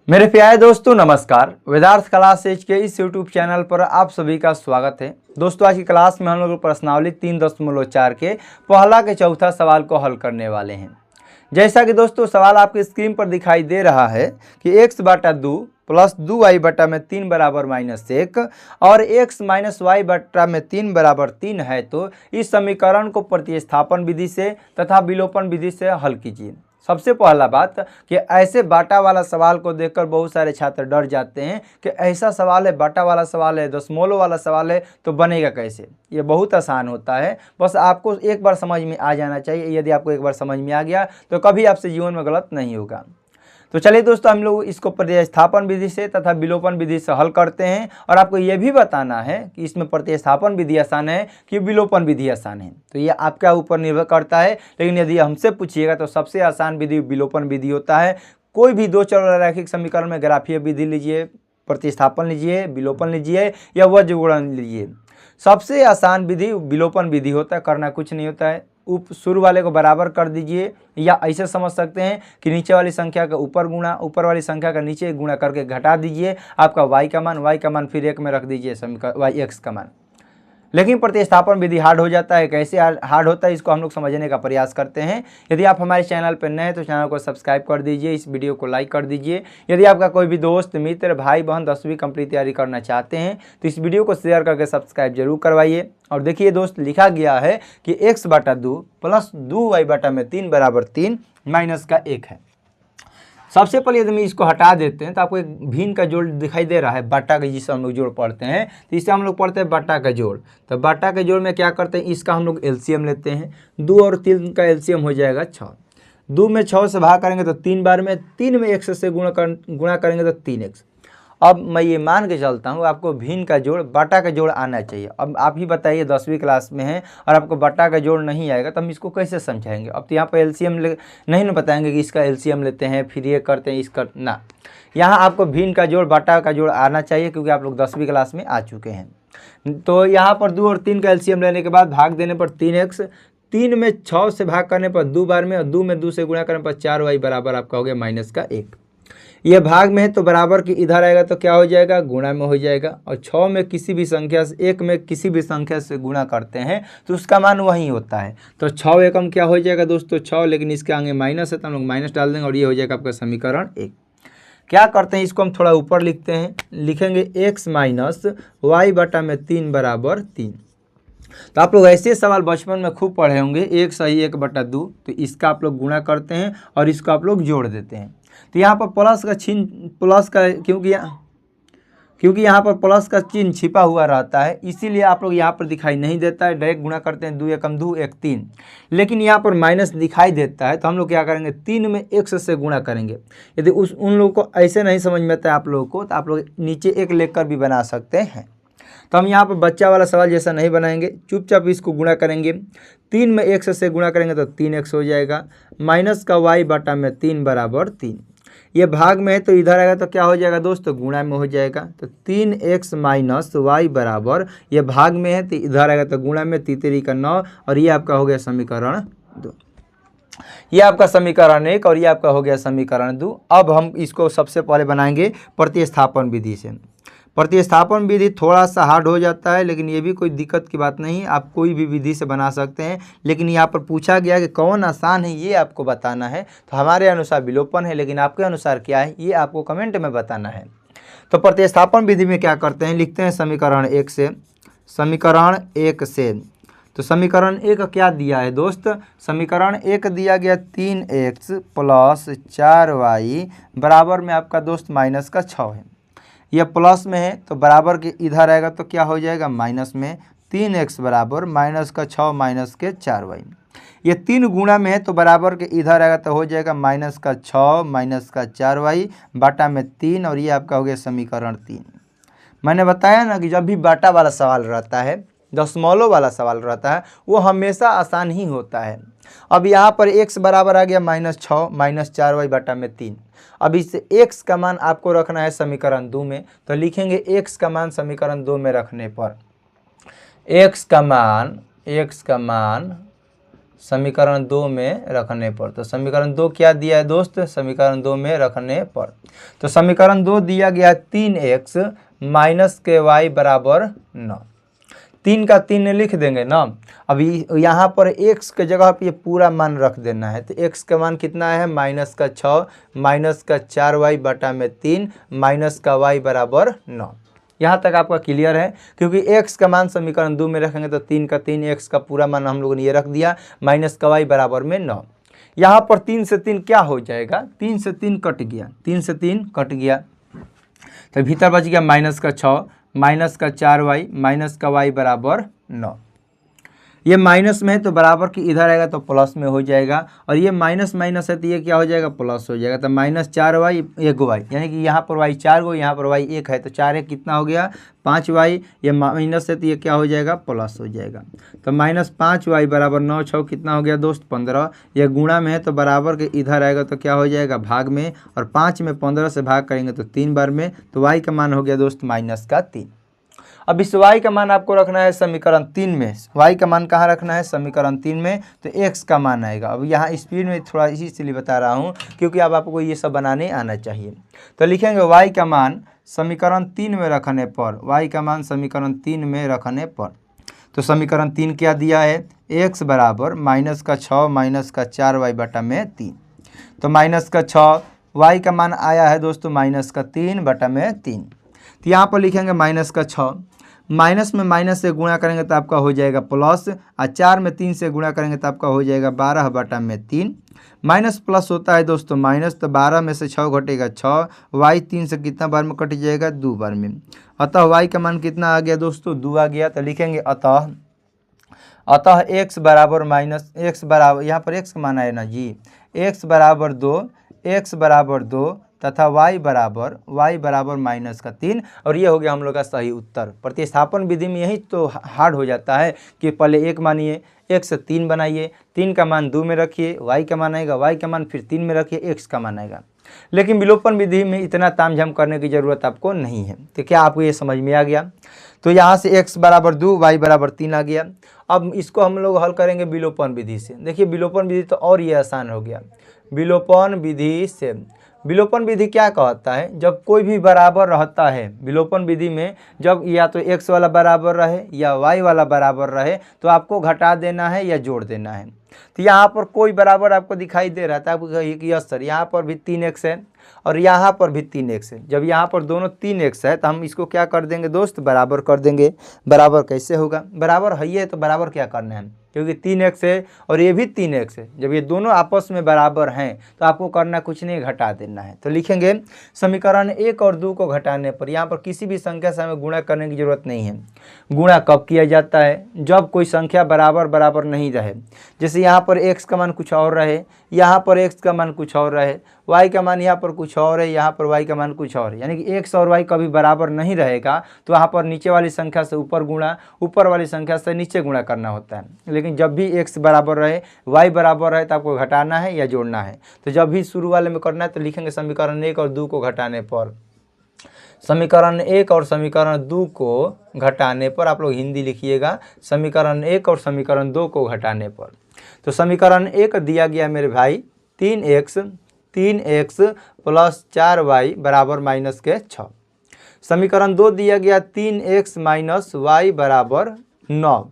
मेरे प्यारे दोस्तों नमस्कार। वेदार्थ क्लासेज के इस यूट्यूब चैनल पर आप सभी का स्वागत है। दोस्तों आज की क्लास में हम लोग प्रश्नावली 3.4 के पहला के चौथा सवाल को हल करने वाले हैं। जैसा कि दोस्तों सवाल आपकी स्क्रीन पर दिखाई दे रहा है कि x बटा 2 प्लस 2y बटा में 3 बराबर -1 और x माइनस वाई बटा में 3 बराबर 3 है, तो इस समीकरण को प्रतिस्थापन विधि से तथा विलोपन विधि से हल कीजिए। सबसे पहला बात कि ऐसे बाटा वाला सवाल को देखकर बहुत सारे छात्र डर जाते हैं कि ऐसा सवाल है, बाटा वाला सवाल है, दशमलव वाला सवाल है, तो बनेगा कैसे। ये बहुत आसान होता है, बस आपको एक बार समझ में आ जाना चाहिए। यदि आपको एक बार समझ में आ गया तो कभी आपसे जीवन में गलत नहीं होगा। तो चलिए दोस्तों हम लोग इसको प्रतिस्थापन विधि से तथा विलोपन विधि से हल करते हैं और आपको यह भी बताना है कि इसमें प्रतिस्थापन विधि आसान है कि विलोपन विधि आसान है। तो ये आपके ऊपर निर्भर करता है, लेकिन यदि हमसे पूछिएगा तो सबसे आसान विधि विलोपन विधि होता है। कोई भी दो चर रैखिक समीकरण में ग्राफीय विधि लीजिए, प्रतिस्थापन लीजिए, विलोपन लीजिए या वज्र गुणन लीजिए, सबसे आसान विधि विलोपन विधि होता है। करना कुछ नहीं होता है, शुरू वाले को बराबर कर दीजिए, या ऐसे समझ सकते हैं कि नीचे वाली संख्या का ऊपर गुणा, ऊपर वाली संख्या का नीचे गुणा करके घटा दीजिए आपका y का मान फिर 1 में रख दीजिए समीकरण y x का मान। लेकिन प्रतिस्थापन विधि हार्ड हो जाता है। कैसे हार्ड होता है इसको हम लोग समझने का प्रयास करते हैं। यदि आप हमारे चैनल पर नए हैं तो चैनल को सब्सक्राइब कर दीजिए, इस वीडियो को लाइक कर दीजिए। यदि आपका कोई भी दोस्त मित्र भाई बहन 10वीं कंप्लीट तैयारी करना चाहते हैं तो इस वीडियो को शेयर करके सब्सक्राइब जरूर करवाइए। और देखिए दोस्त, लिखा गया है कि x बटा 2 प्लस 2y बटा में 3 बराबर 3 माइनस का 1 है। सबसे पहले यदि हम इसको हटा देते हैं तो आपको एक भिन्न का जोड़ दिखाई दे रहा है, बाटा का, जिसे हम लोग जोड़ पढ़ते हैं। तो इसे हम लोग पढ़ते हैं बाटा का जोड़। तो बाटा के जोड़ में क्या करते हैं, इसका हम लोग एलसीएम लेते हैं। 2 और 3 का एलसीएम हो जाएगा 6। 2 में 6 से भाग करेंगे तो 3 बार में, 3 में x से गुणा करेंगे तो 3x। अब मैं ये मान के चलता हूँ आपको भिन्न का जोड़, बाटा का जोड़ आना चाहिए। अब आप ही बताइए 10वीं क्लास में हैं और आपको बाटा का जोड़ नहीं आएगा तो हम इसको कैसे समझाएंगे। अब तो यहाँ पर एलसीएम नहीं ना बताएंगे कि इसका एलसीएम लेते हैं फिर ये करते हैं इसका ना। यहाँ आपको भिन्न का जोड़ बाटा का जोड़ आना चाहिए क्योंकि आप लोग 10वीं क्लास में आ चुके हैं। तो यहाँ पर 2 और 3 का एलसीएम लेने के बाद भाग देने पर 3x, 3 में 6 से भाग करने पर 2 बार में, और 2 में 2 से गुणा करने पर 4y बराबर आपका हो गया माइनस का 1। ये भाग में है तो बराबर की इधर आएगा तो क्या हो जाएगा, गुणा में हो जाएगा। और 6 में किसी भी संख्या से, 1 में किसी भी संख्या से गुणा करते हैं तो उसका मान वही होता है। तो 6 एकम क्या हो जाएगा दोस्तों 6, लेकिन इसके आगे माइनस है तो हम लोग माइनस डाल देंगे और ये हो जाएगा आपका समीकरण 1। क्या करते हैं, इसको हम थोड़ा ऊपर लिखते हैं, लिखेंगे x माइनस वाई बटा में 3 बराबर 3। तो आप लोग ऐसे सवाल बचपन में खूब पढ़े होंगे, 1 सही 1 बटा 2, तो इसका आप लोग गुणा करते हैं और इसको आप लोग जोड़ देते हैं। तो यहाँ पर प्लस का क्योंकि यहाँ पर प्लस का चिन्ह छिपा हुआ रहता है, इसीलिए आप लोग यहाँ पर दिखाई नहीं देता है। डायरेक्ट गुणा करते हैं, 2 एकम 2 1 3। लेकिन यहाँ पर माइनस दिखाई देता है तो हम लोग क्या करेंगे, 3 में x से गुणा करेंगे। यदि उन लोगों को ऐसे नहीं समझ में आता है आप लोगों को, तो आप लोग नीचे 1 लेकर भी बना सकते हैं। तो हम यहाँ पर बच्चा वाला सवाल जैसा नहीं बनाएंगे, चुपचाप इसको गुणा करेंगे। 3 में x से गुणा करेंगे तो 3x हो जाएगा, माइनस का y बटा में 3 बराबर 3। ये भाग में है तो इधर आएगा तो क्या हो जाएगा दोस्तों, गुणा में हो जाएगा। तो 3x माइनस वाई बराबर, ये भाग में है तो इधर आएगा तो गुणा में, 3 का 9, और ये आपका हो गया समीकरण 2। ये आपका समीकरण 1 और ये आपका हो गया समीकरण 2। अब हम इसको सबसे पहले बनाएंगे प्रतिस्थापन विधि से। प्रतिस्थापन विधि थोड़ा सा हार्ड हो जाता है, लेकिन ये भी कोई दिक्कत की बात नहीं, आप कोई भी विधि से बना सकते हैं। लेकिन यहाँ पर पूछा गया कि कौन आसान है ये आपको बताना है। तो हमारे अनुसार विलोपन है, लेकिन आपके अनुसार क्या है ये आपको कमेंट में बताना है। तो प्रतिस्थापन विधि में क्या करते हैं, लिखते हैं समीकरण 1 से। तो समीकरण 1 क्या दिया है दोस्त, समीकरण 1 दिया गया 3x प्लस 4y बराबर में आपका दोस्त माइनस का 6 है। यह प्लस में है तो बराबर के इधर आएगा तो क्या हो जाएगा, माइनस में। 3x बराबर माइनस का 6 माइनस के 4y। ये 3 गुणा में है तो बराबर के इधर आएगा तो हो जाएगा माइनस का 6 माइनस का 4y बाटा में 3, और ये आपका हो गया समीकरण 3। मैंने बताया ना कि जब भी बाटा वाला सवाल रहता है, दशमलव वाला सवाल रहता है, वो हमेशा आसान ही होता है। अब यहाँ पर x बराबर आ गया -6 माइनस 4y बटा में 3। अब इस x का मान आपको रखना है समीकरण 2 में, तो लिखेंगे x का मान समीकरण 2 में रखने पर x का मान समीकरण 2 में रखने पर। तो समीकरण 2 क्या दिया है दोस्त, समीकरण 2 में रखने पर। तो समीकरण 2 दिया गया 3x माइनस के वाई बराबर 9। 3 का 3 लिख देंगे ना। अभी यहाँ पर x के जगह पे ये पूरा मान रख देना है। तो x का मान कितना है, माइनस का 6 माइनस का 4y बटा में 3 माइनस का y बराबर 9। यहाँ तक आपका क्लियर है, क्योंकि x का मान समीकरण 2 में रखेंगे तो 3 का 3 x का पूरा मान हम लोगों ने ये रख दिया माइनस का y बराबर में 9। यहाँ पर 3 से 3 क्या हो जाएगा, 3 से 3 कट गया, 3 से 3 कट गया, तो भीतर बच गया माइनस का 6 माइनस का 4y माइनस का y बराबर 9। ये माइनस में है तो बराबर की इधर आएगा तो प्लस में हो जाएगा, और ये माइनस माइनस है तो ये क्या हो जाएगा, प्लस हो जाएगा। तो माइनस 4y 1y, यानी कि यहाँ पर y 4 गो, यहाँ पर y 1 है, तो 4 1 कितना हो गया 5y। ये माइनस है तो ये क्या हो जाएगा, प्लस हो जाएगा। तो माइनस 5y बराबर 9 6 कितना हो गया दोस्त 15। ये गुणा में है तो बराबर के इधर आएगा तो क्या हो जाएगा भाग में, और 5 में 15 से भाग करेंगे तो 3 बार में, तो y का मान हो गया दोस्त माइनस का 3। अब इस y का मान आपको रखना है समीकरण 3 में। y का मान कहाँ रखना है, समीकरण 3 में, तो x का मान आएगा। अब यहाँ स्पीड में थोड़ा इसीलिए बता रहा हूँ क्योंकि अब आपको ये सब बनाने आना चाहिए। तो लिखेंगे y का मान समीकरण 3 में रखने पर, y का मान समीकरण 3 में रखने पर। तो समीकरण 3 क्या दिया है, x बराबर माइनस का 6 माइनस का 4y बटा में 3। तो माइनस का 6, y का मान आया है दोस्तों माइनस का 3 बटा में 3। तो यहाँ पर लिखेंगे माइनस का 6, माइनस में माइनस से गुणा करेंगे तो आपका हो जाएगा प्लस, और 4 में 3 से गुणा करेंगे तो आपका हो जाएगा 12 बटा में 3। माइनस प्लस होता है दोस्तों माइनस, तो 12 में से 6 घटेगा 6, y 3 से कितना बार में कट जाएगा, 2 बार में। अतः y का मान कितना आ गया दोस्तों, 2 आ गया। तो लिखेंगे अतः x बराबर माइनस x बराबर, यहाँ पर x का मान आया ना जी, x बराबर 2, x बराबर 2 तथा y बराबर माइनस का 3। और ये हो गया हम लोग का सही उत्तर। प्रतिस्थापन विधि में यही तो हार्ड हो जाता है कि पहले 1 मानिए, 1 से 3 बनाइए, 3 का मान 2 में रखिए, y का मान आएगा, y का मान फिर 3 में रखिए, x का मान आएगा। लेकिन विलोपन विधि में इतना तामझाम करने की ज़रूरत आपको नहीं है। तो क्या आपको ये समझ में आ गया। तो यहाँ से x बराबर 2 y बराबर 3 आ गया। अब इसको हम लोग हल करेंगे विलोपन विधि से। देखिए विलोपन विधि तो और ये आसान हो गया। विलोपन विधि से, विलोपन विधि क्या कहता है, जब कोई भी बराबर रहता है विलोपन विधि में, जब या तो x वाला बराबर रहे या y वाला बराबर रहे तो आपको घटा देना है या जोड़ देना है। तो यहाँ पर कोई बराबर आपको दिखाई दे रहा था, आपको कहिए कि यस सर यहाँ पर भी 3x है और यहाँ पर भी 3x है। जब यहाँ पर दोनों 3x है तो हम इसको क्या कर देंगे दोस्त, बराबर कर देंगे। बराबर कैसे होगा, बराबर है ये तो बराबर क्या करना है, क्योंकि 3x है और ये भी 3x है। जब ये दोनों आपस में बराबर हैं तो आपको करना कुछ नहीं, घटा देना है। तो लिखेंगे समीकरण 1 और 2 को घटाने पर, यहाँ पर किसी भी संख्या से हमें गुणा करने की जरूरत नहीं है। गुणा कब किया जाता है, जब कोई संख्या बराबर नहीं रहे। जैसे यहाँ पर x का मान कुछ और रहे, यहाँ पर x का मान कुछ और रहे, y का मान यहाँ पर कुछ और है, यहाँ पर y का मान कुछ और है, यानी कि x और y कभी बराबर नहीं रहेगा तो वहाँ पर नीचे वाली संख्या से ऊपर गुणा, ऊपर वाली संख्या से नीचे गुणा करना होता है। लेकिन जब भी x बराबर रहे y बराबर रहे तो आपको घटाना है या जोड़ना है। तो जब भी शुरू वाले में करना है तो लिखेंगे समीकरण 1 और 2 को घटाने पर, समीकरण 1 और समीकरण 2 को घटाने पर, आप लोग हिंदी लिखिएगा, समीकरण 1 और समीकरण 2 को घटाने पर। तो समीकरण 1 दिया गया मेरे भाई 3x प्लस 4y बराबर माइनस के 6। समीकरण 2 दिया गया 3x माइनस y बराबर 9।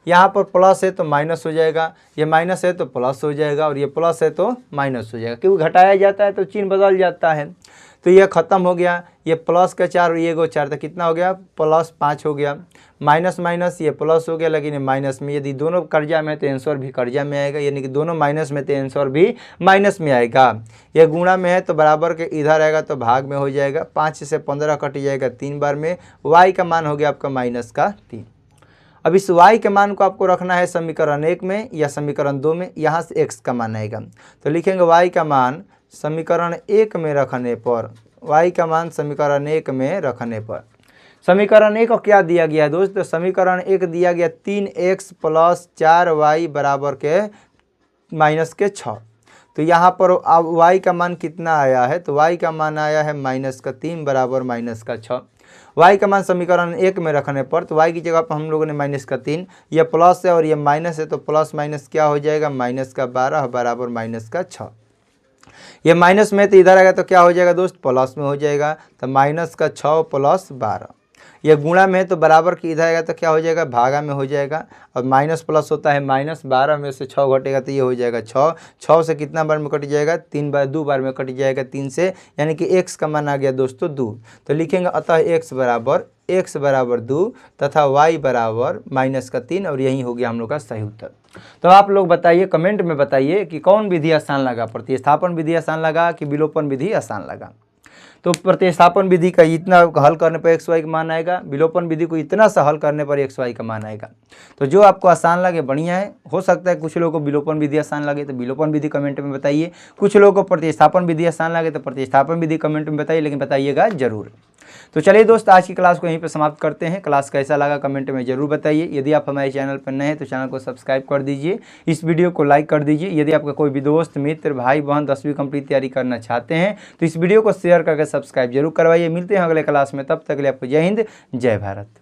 यहाँ पर प्लस है तो माइनस हो जाएगा, ये माइनस है तो प्लस हो जाएगा, और ये प्लस है तो माइनस हो जाएगा, क्योंकि घटाया जाता है तो चिन्ह बदल जाता है। तो ये ख़त्म हो गया, ये प्लस का 4 और ये 4, तो कितना हो गया, प्लस 5 हो गया। माइनस माइनस ये प्लस हो गया, लेकिन ये माइनस में, यदि दोनों कर्जा में है तो आंसर भी कर्जा में आएगा, यानी कि दोनों माइनस में तो आंसर भी माइनस में आएगा। ये गुणा में है तो बराबर के इधर आएगा तो भाग में हो जाएगा, 5 से 15 कट जाएगा 3 बार में। y का मान हो गया आपका माइनस का 3। अब इस y के मान को आपको रखना है समीकरण 1 में या समीकरण 2 में, यहाँ से x का मान आएगा। तो लिखेंगे y का मान समीकरण 1 में रखने पर, y का मान समीकरण 1 में रखने पर, समीकरण 1 को क्या दिया गया है दोस्तों, समीकरण 1 दिया गया 3x प्लस 4y बराबर के माइनस के 6। तो यहाँ पर अब y का मान कितना आया है, तो y का मान आया है माइनस का 3 बराबर माइनस का 6। y का मान समीकरण 1 में रखने पर तो y की जगह पर हम लोगों ने माइनस का 3, यह प्लस है और ये माइनस है, तो प्लस माइनस क्या हो जाएगा, माइनस का 12 बराबर माइनस का 6। ये माइनस में तो इधर आएगा तो क्या हो जाएगा दोस्त, प्लस में हो जाएगा, तो माइनस का 6 प्लस 12। ये गुणा में तो बराबर की इधर आएगा तो क्या हो जाएगा, भागा में हो जाएगा, और माइनस प्लस होता है माइनस, 12 में से 6 घटेगा तो ये हो जाएगा 6। 6 से कितना बार में कट जाएगा, 3 बार, 2 बार में कट जाएगा 3 से, यानी कि x का मान आ गया दोस्तों 2। तो लिखेंगे अतः x बराबर 2 तथा y बराबर माइनस का 3, और यही हो गया हम लोग का सही उत्तर। तो आप लोग बताइए, कमेंट में बताइए कि कौन विधि आसान लगा, प्रतिस्थापन विधि आसान लगा कि विलोपन विधि आसान लगा। तो प्रतिस्थापन विधि का इतना हल करने पर x y का मान आएगा, विलोपन विधि को इतना सा हल करने पर x y का मान आएगा। तो जो आपको आसान लगे बढ़िया है, हो सकता है कुछ लोगों को विलोपन विधि आसान लगे तो विलोपन विधि कमेंट में बताइए, कुछ लोगों को प्रतिस्थापन विधि आसान लगे तो प्रतिस्थापन विधि कमेंट में बताइए, लेकिन बताइएगा जरूर। तो चलिए दोस्त, आज की क्लास को यहीं पर समाप्त करते हैं। क्लास कैसा लगा कमेंट में जरूर बताइए। यदि आप हमारे चैनल पर नए हैं तो चैनल को सब्सक्राइब कर दीजिए, इस वीडियो को लाइक कर दीजिए। यदि आपका कोई भी दोस्त, मित्र, भाई बहन 10वीं कंप्लीट तैयारी करना चाहते हैं तो इस वीडियो को शेयर करके सब्सक्राइब जरूर करवाइए। मिलते हैं अगले क्लास में, तब तक के लिए आपको जय हिंद, जय भारत।